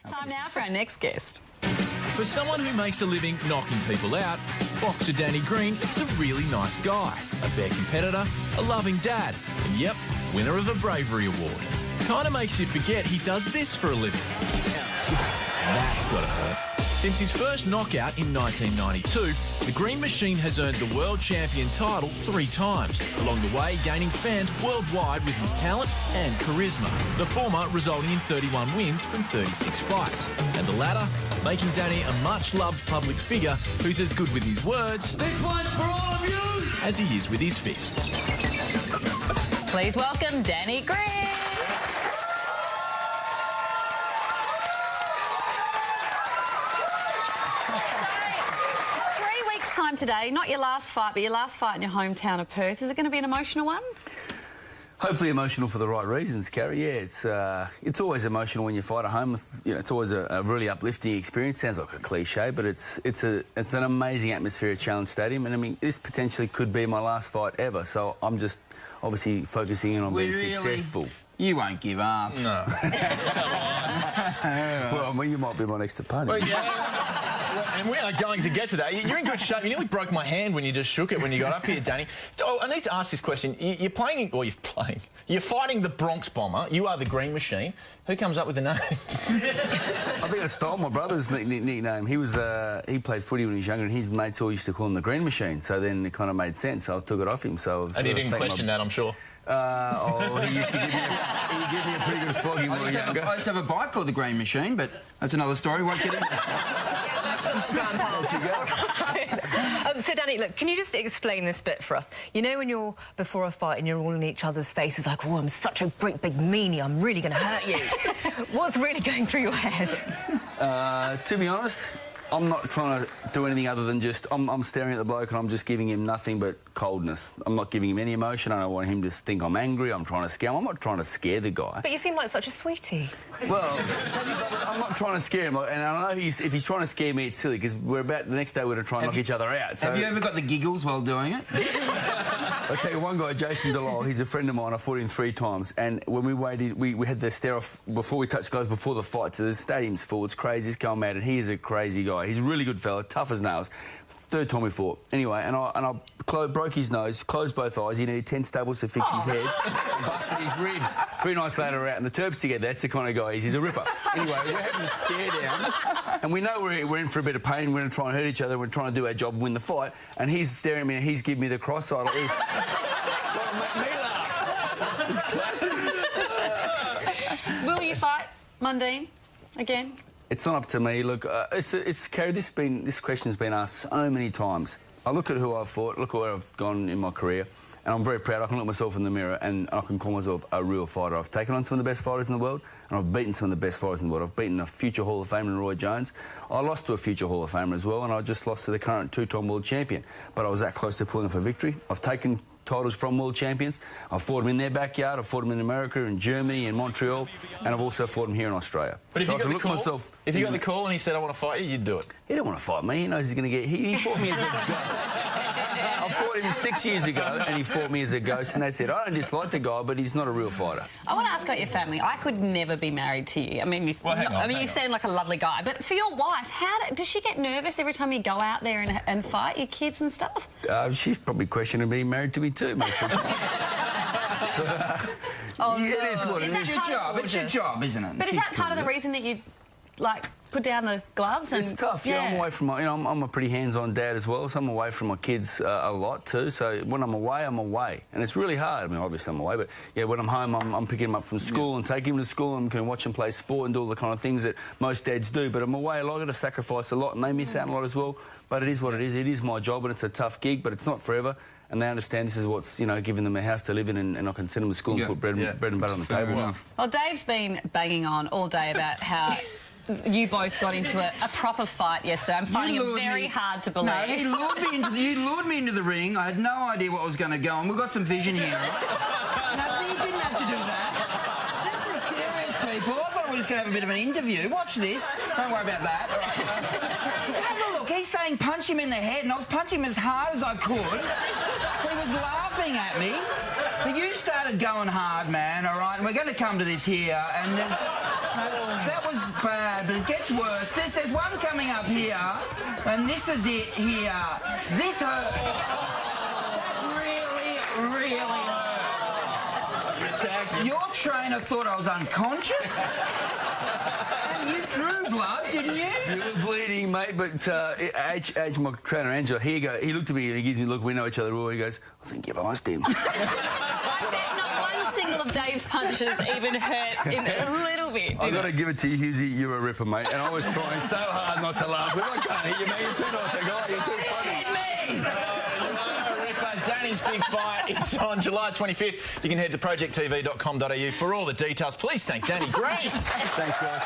Time now for our next guest. For someone who makes a living knocking people out, boxer Danny Green is a really nice guy, a fair competitor, a loving dad, and yep, winner of a Bravery Award. Kinda makes you forget he does this for a living. That's gotta hurt. Since his first knockout in 1992, the Green Machine has earned the World Champion title 3 times, along the way gaining fans worldwide with his talent and charisma, the former resulting in 31 wins from 36 fights, and the latter making Danny a much-loved public figure who's as good with his words This one's for all of you! as he is with his fists. Please welcome Danny Green. Time today, not your last fight, but your last fight in your hometown of Perth. Is it going to be an emotional one? Hopefully emotional for the right reasons, Carrie. Yeah, it's always emotional when you fight at home. You know, it's always a really uplifting experience. Sounds like a cliche, but it's an amazing atmosphere at Challenge Stadium. And I mean, this potentially could be my last fight ever. So I'm just obviously focusing in on being successful. You won't give up. No. Well, I mean, you might be my next opponent. Well, yeah. And we are going to get to that. You're in good shape. You nearly broke my hand when you just shook it when you got up here, Danny. Oh, I need to ask this question. You're fighting the Bronx Bomber. You are the Green Machine. Who comes up with the names? I think I stole my brother's nickname. He played footy when he was younger, and his mates all used to call him the Green Machine. So then it kind of made sense. So I took it off him. So and he didn't question that, I'm sure. He used to give me a pretty good flogging when I was younger. I used to have a bike called the Green Machine, but that's another story. Won't get into So, Danny, look, can you just explain this bit for us? You know when you're before a fight and you're all in each other's faces like, oh, I'm such a great big meanie, I'm really going to hurt you. What's really going through your head? To be honest, I'm not trying to do anything other than just... I'm staring at the bloke and I'm just giving him nothing but coldness. I'm not giving him any emotion. I don't want him to think I'm angry. I'm trying to scare him. I'm not trying to scare the guy. But you seem like such a sweetie. Well, I'm not trying to scare him. And I know if he's trying to scare me, it's silly, because the next day we're going to try and knock each other out. So... Have you ever got the giggles while doing it? I'll tell you, one guy, Jason Delisle, he's a friend of mine. I fought him 3 times. And when we waited, we had the stare-off before we touched gloves before the fight. So the stadium's full. It's crazy. It's going mad. And he is a crazy guy. He's a really good fella, tough as nails. 3rd time we fought. Anyway, and I broke his nose, closed both eyes. He needed 10 staples to fix his head, and busted his ribs. 3 nights later, we're out in the Terps together. That's the kind of guy he is. He's a ripper. Anyway, we're having a stare down, and we know we're in for a bit of pain. We're going to try and hurt each other. We're trying to do our job and win the fight. And he's staring at me, and he's giving me the cross-eye like this. Trying to make me laugh. It's classic. Will you fight Mundine again? It's not up to me. Look, Carrie, this question's been asked so many times. I look at who I've fought, look at where I've gone in my career, and I'm very proud. I can look myself in the mirror and I can call myself a real fighter. I've taken on some of the best fighters in the world, and I've beaten some of the best fighters in the world. I've beaten a future Hall of Famer in Roy Jones. I lost to a future Hall of Famer as well, and I just lost to the current 2-time world champion. But I was that close to pulling off a victory. I've taken titles from world champions. I've fought them in their backyard. I've fought them in America, in Germany, in Montreal, and I've also fought them here in Australia. But if you got the call and he said, I want to fight you, you'd do it? He don't want to fight me. He knows he's going to get... He fought me as a ghost. I fought him 6 years ago, and he fought me as a ghost, and that's it. I don't dislike the guy, but he's not a real fighter. I want to ask about your family. I could never be married to you. I mean, you seem like a lovely guy, but for your wife, does she get nervous every time you go out there and fight your kids and stuff? She's probably questioning being married to me too, mate. Oh, it is what it is. It's your job, isn't it? But is that part of the reason that you, like, put down the gloves? And it's tough. Yeah, I'm away from my... You know, I'm a pretty hands-on dad as well, so I'm away from my kids a lot too. So when I'm away, and it's really hard. I mean, obviously I'm away, but yeah, when I'm home, I'm picking them up from school and taking them to school, and can watch them play sport and do all the kind of things that most dads do. But I'm away a lot. I've got to sacrifice a lot, and they miss out a lot as well. But it is what it is. It is my job, and it's a tough gig, but it's not forever. And they understand this is what's, you know, giving them a house to live in, and I can send them to school and put bread and butter on the table. Well, Dave's been banging on all day about how you both got into a proper fight yesterday. I'm finding it very hard to believe. No, you lured me into the ring. I had no idea what was going to go on. We've got some vision here, right? No, you didn't have to do that. This is serious, people. I thought we were just going to have a bit of an interview. Watch this. Don't worry about that. Have a look. He's saying punch him in the head, and I was punching him as hard as I could. He was laughing at me. But you started going hard, man, all right? And we're going to come to this here, and there's... That was bad, but it gets worse. There's one coming up here, and this is it here. This hurts. That really hurts. Your trainer thought I was unconscious? And you drew blood, didn't you? You were bleeding, mate, but H, my trainer, Angela, he looked at me and he gives me a look, we know each other all, he goes, I think you've asked him. I bet not one single of Dave's punches even hurt in a little bit. I've got to give it to you, Hughesy, you're a ripper, mate, and I was trying so hard not to laugh, but I can't hear you, mate, you're too nice a guy, you're too funny. Danny's big fight is on July 25th. You can head to projecttv.com.au for all the details. Please thank Danny Green. Thanks, guys.